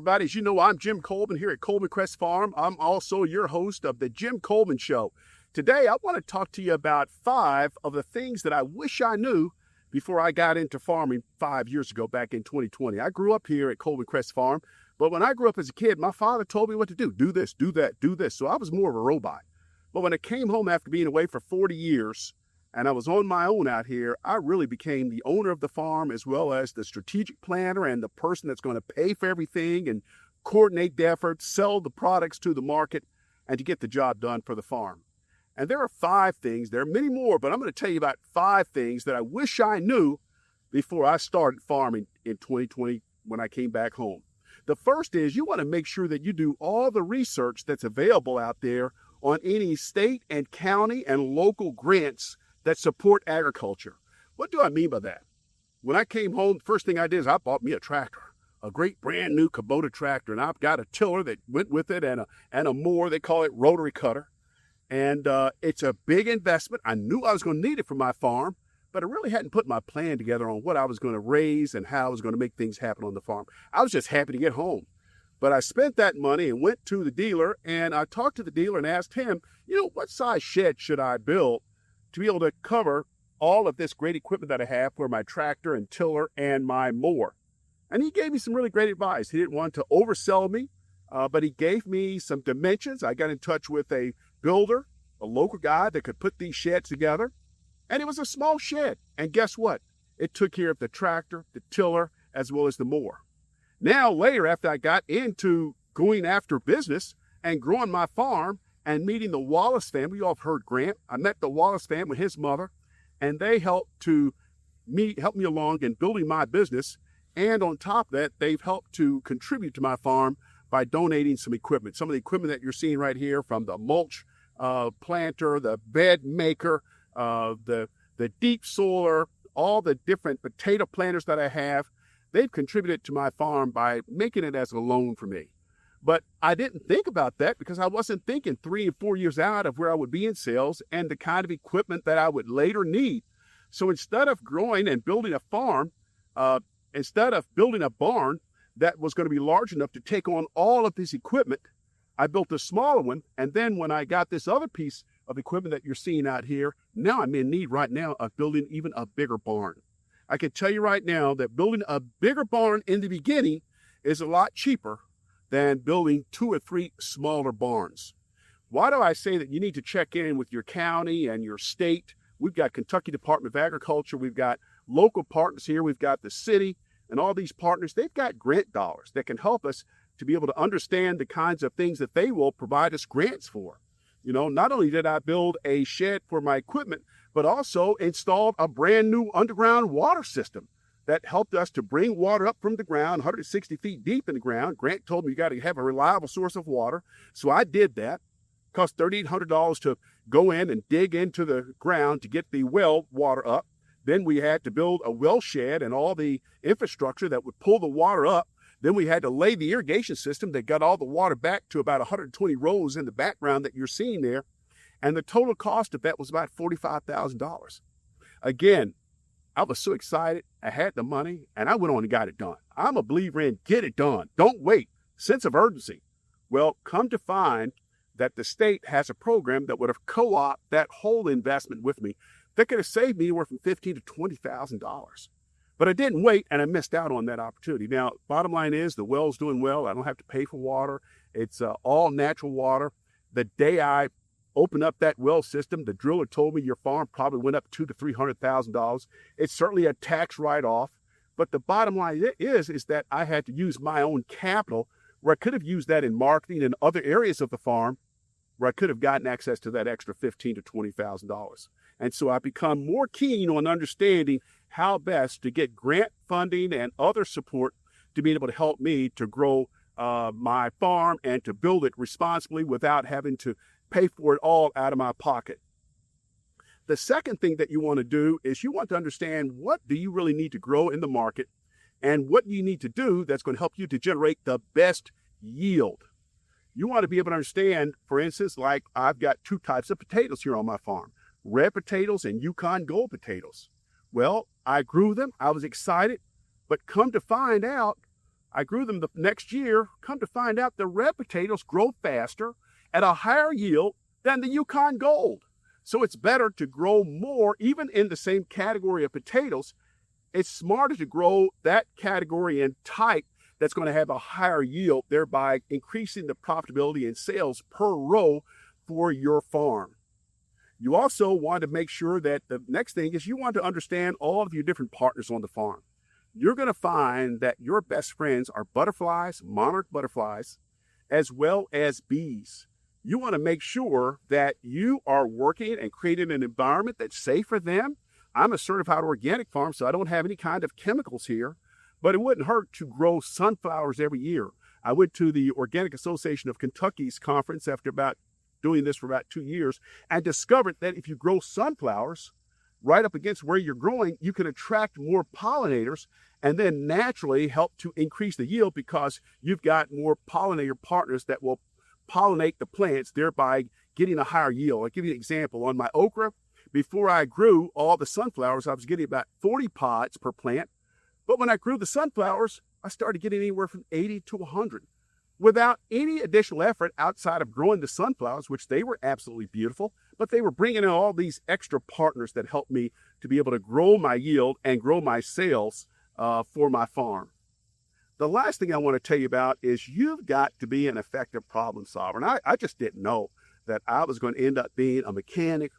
everybody. As you know, I'm Jim Coleman here at Coleman Crest Farm. I'm also your host of the Jim Coleman Show. Today, I want to talk to you about 5 of the things that I wish I knew before I got into farming 5 years ago, back in 2020. I grew up here at Coleman Crest Farm, but when I grew up as a kid, my father told me what to do. Do this, do that, do this. So I was more of a robot. But when I came home after being away for 40 years, and I was on my own out here, I really became the owner of the farm as well as the strategic planner and the person that's going to pay for everything and coordinate the efforts, sell the products to the market, and to get the job done for the farm. And there are 5 things, there are many more, but I'm going to tell you about 5 things that I wish I knew before I started farming in 2020 when I came back home. The first is you want to make sure that you do all the research that's available out there on any state and county and local grants that support agriculture. What do I mean by that? When I came home, the first thing I did is I bought me a tractor, a great brand new Kubota tractor, and I've got a tiller that went with it and a mower. They call it rotary cutter. And it's a big investment. I knew I was going to need it for my farm, but I really hadn't put my plan together on what I was going to raise and how I was going to make things happen on the farm. I was just happy to get home. But I spent that money and went to the dealer, and I talked to the dealer and asked him, what size shed should I build to be able to cover all of this great equipment that I have for my tractor and tiller and my mower. And he gave me some really great advice. He didn't want to oversell me, but he gave me some dimensions. I got in touch with a builder, a local guy that could put these sheds together. And it was a small shed. And guess what? It took care of the tractor, the tiller, as well as the mower. Now, later, after I got into going after business and growing my farm, and meeting the Wallace family. You all have heard Grant. I met the Wallace family, his mother, and they helped me along in building my business. And on top of that, they've helped to contribute to my farm by donating some equipment. Some of the equipment that you're seeing right here, from the mulch planter, the bed maker, the deep soiler, all the different potato planters that I have, they've contributed to my farm by making it as a loan for me. But I didn't think about that because I wasn't thinking 3 and 4 years out of where I would be in sales and the kind of equipment that I would later need. So instead of growing and building a farm, instead of building a barn that was going to be large enough to take on all of this equipment, I built a smaller one. And then when I got this other piece of equipment that you're seeing out here, now I'm in need right now of building even a bigger barn. I can tell you right now that building a bigger barn in the beginning is a lot cheaper than building 2 or 3 smaller barns. Why do I say that you need to check in with your county and your state? We've got Kentucky Department of Agriculture. We've got local partners here. We've got the city, and all these partners, they've got grant dollars that can help us to be able to understand the kinds of things that they will provide us grants for. Not only did I build a shed for my equipment, but also installed a brand new underground water system that helped us to bring water up from the ground, 160 feet deep in the ground. Grant told me you got to have a reliable source of water. So I did that. It cost $3,800 to go in and dig into the ground to get the well water up. Then we had to build a well shed and all the infrastructure that would pull the water up. Then we had to lay the irrigation system that got all the water back to about 120 rows in the background that you're seeing there. And the total cost of that was about $45,000. Again, I was so excited. I had the money, and I went on and got it done. I'm a believer in get it done. Don't wait. Sense of urgency. Well, come to find that the state has a program that would have co-opted that whole investment with me that could have saved me anywhere from $15,000 to $20,000. But I didn't wait, and I missed out on that opportunity. Now, bottom line is the well's doing well. I don't have to pay for water. It's all natural water. The day I opened up that well system, the driller told me your farm probably went up $200,000 to $300,000. It's certainly a tax write-off, but the bottom line is that I had to use my own capital, where I could have used that in marketing and other areas of the farm, where I could have gotten access to that extra $15,000 to $20,000. And so I become more keen on understanding how best to get grant funding and other support to be able to help me to grow my farm and to build it responsibly without having to pay for it all out of my pocket. The second thing that you want to do is you want to understand what do you really need to grow in the market and what you need to do that's going to help you to generate the best yield. You want to be able to understand, for instance, like I've got 2 types of potatoes here on my farm, red potatoes and Yukon Gold potatoes. Well, I grew them. I was excited, but come to find out, I grew them the next year. Come to find out, the red potatoes grow faster at a higher yield than the Yukon Gold. So it's better to grow more, even in the same category of potatoes. It's smarter to grow that category and type that's going to have a higher yield, thereby increasing the profitability and sales per row for your farm. You also want to make sure that the next thing is you want to understand all of your different partners on the farm. You're going to find that your best friends are butterflies, monarch butterflies, as well as bees. You want to make sure that you are working and creating an environment that's safe for them. I'm a certified organic farm, so I don't have any kind of chemicals here, but it wouldn't hurt to grow sunflowers every year. I went to the Organic Association of Kentucky's conference after doing this for about 2 years and discovered that if you grow sunflowers right up against where you're growing, you can attract more pollinators and then naturally help to increase the yield because you've got more pollinator partners that will pollinate the plants, thereby getting a higher yield. I'll give you an example. On my okra, before I grew all the sunflowers, I was getting about 40 pods per plant. But when I grew the sunflowers, I started getting anywhere from 80 to 100 without any additional effort outside of growing the sunflowers, which they were absolutely beautiful, but they were bringing in all these extra partners that helped me to be able to grow my yield and grow my sales for my farm. The last thing I want to tell you about is you've got to be an effective problem solver. And I just didn't know that I was going to end up being a mechanic.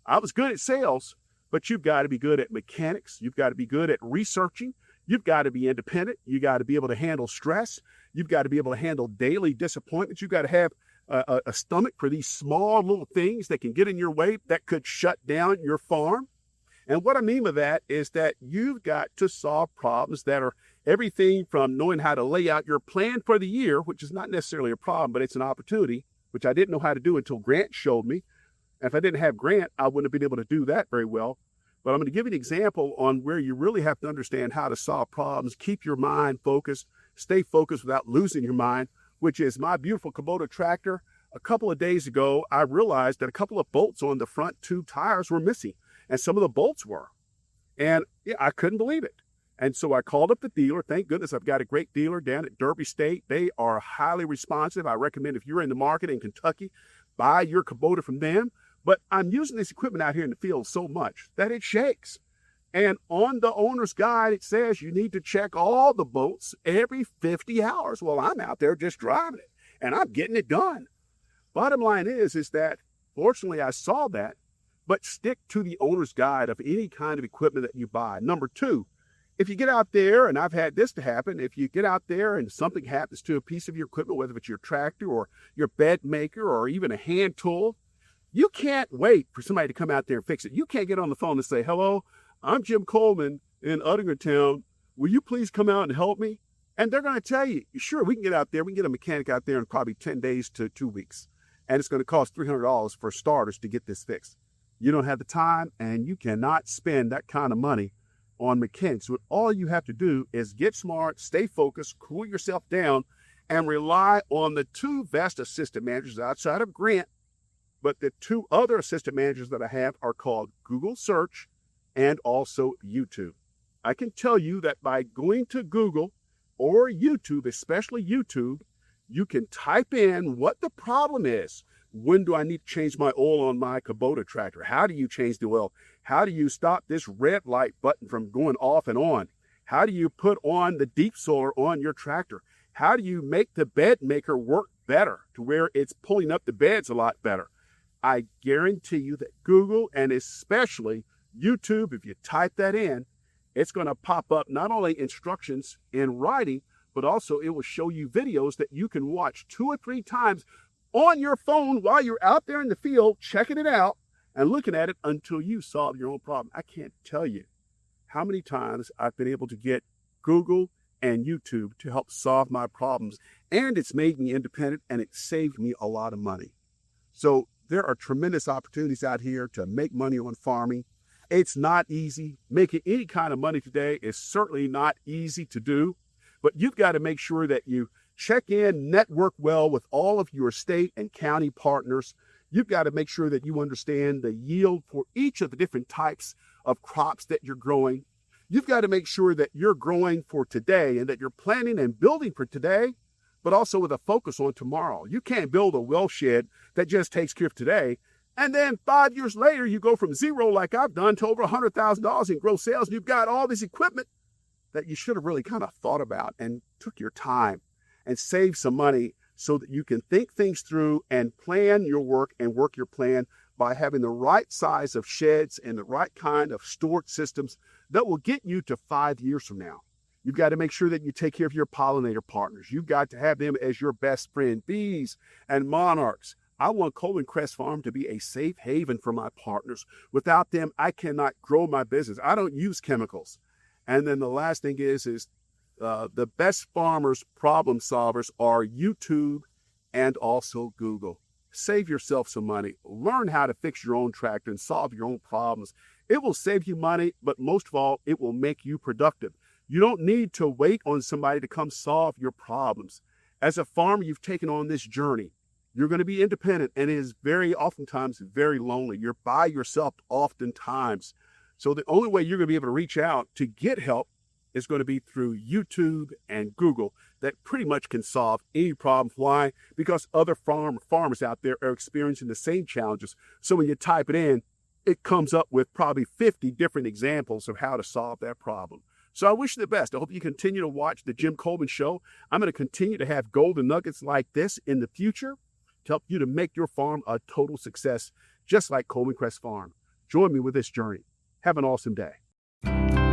I was good at sales, but you've got to be good at mechanics. You've got to be good at researching. You've got to be independent. You got to be able to handle stress. You've got to be able to handle daily disappointments. You've got to have a stomach for these small little things that can get in your way that could shut down your farm. And what I mean by that is that you've got to solve problems that are everything from knowing how to lay out your plan for the year, which is not necessarily a problem, but it's an opportunity, which I didn't know how to do until Grant showed me. And if I didn't have Grant, I wouldn't have been able to do that very well. But I'm going to give you an example on where you really have to understand how to solve problems, keep your mind focused, stay focused without losing your mind, which is my beautiful Kubota tractor. A couple of days ago, I realized that a couple of bolts on the front two tires were missing, and some of the bolts were. And yeah, I couldn't believe it. And so I called up the dealer. Thank goodness I've got a great dealer down at Derby State. They are highly responsive. I recommend if you're in the market in Kentucky, buy your Kubota from them. But I'm using this equipment out here in the field so much that it shakes. And on the owner's guide, it says you need to check all the bolts every 50 hours. Well, I'm out there just driving it, and I'm getting it done. Bottom line is that, fortunately, I saw that, but stick to the owner's guide of any kind of equipment that you buy. Number two, if you get out there, and I've had this to happen, if you get out there and something happens to a piece of your equipment, whether it's your tractor or your bed maker or even a hand tool, you can't wait for somebody to come out there and fix it. You can't get on the phone and say, hello, I'm Jim Coleman in Udingertown. Will you please come out and help me? And they're going to tell you, sure, we can get out there. We can get a mechanic out there in probably 10 days to 2 weeks. And it's going to cost $300 for starters to get this fixed. You don't have the time, and you cannot spend that kind of money on mechanics. What all you have to do is get smart, stay focused, cool yourself down, and rely on the two best assistant managers outside of Grant. But the two other assistant managers that I have are called Google Search and also YouTube. I can tell you that by going to Google or YouTube, especially YouTube, you can type in what the problem is. When do I need to change my oil on my Kubota tractor? How do you change the oil? How do you stop this red light button from going off and on? How do you put on the deep solar on your tractor? How do you make the bed maker work better to where it's pulling up the beds a lot better? I guarantee you that Google and especially YouTube, if you type that in, it's going to pop up not only instructions in writing, but also it will show you videos that you can watch 2 or 3 times on your phone while you're out there in the field, checking it out and looking at it until you solve your own problem. I can't tell you how many times I've been able to get Google and YouTube to help solve my problems. And it's made me independent, and it saved me a lot of money. So there are tremendous opportunities out here to make money on farming. It's not easy. Making any kind of money today is certainly not easy to do, but you've got to make sure that you check in, network well with all of your state and county partners. You've got to make sure that you understand the yield for each of the different types of crops that you're growing. You've got to make sure that you're growing for today and that you're planning and building for today, but also with a focus on tomorrow. You can't build a well shed that just takes care of today. And then 5 years later, you go from zero, like I've done, to over $100,000 in gross sales. And you've got all this equipment that you should have really kind of thought about and took your time and saved some money so that you can think things through and plan your work and work your plan by having the right size of sheds and the right kind of storage systems that will get you to 5 years from now. You've got to make sure that you take care of your pollinator partners. You've got to have them as your best friend, bees and monarchs. I want Coleman Crest Farm to be a safe haven for my partners. Without them, I cannot grow my business. I don't use chemicals. And then the last thing is the best farmers, problem solvers are YouTube and also Google. Save yourself some money. Learn how to fix your own tractor and solve your own problems. It will save you money, but most of all, it will make you productive. You don't need to wait on somebody to come solve your problems. As a farmer, you've taken on this journey. You're going to be independent, and it is oftentimes very lonely. You're by yourself oftentimes. So the only way you're going to be able to reach out to get help is going to be through YouTube and Google that pretty much can solve any problem. Why? Because other farmers out there are experiencing the same challenges. So when you type it in, it comes up with probably 50 different examples of how to solve that problem. So I wish you the best. I hope you continue to watch the Jim Coleman Show. I'm going to continue to have golden nuggets like this in the future to help you to make your farm a total success, just like Coleman Crest Farm. Join me with this journey. Have an awesome day.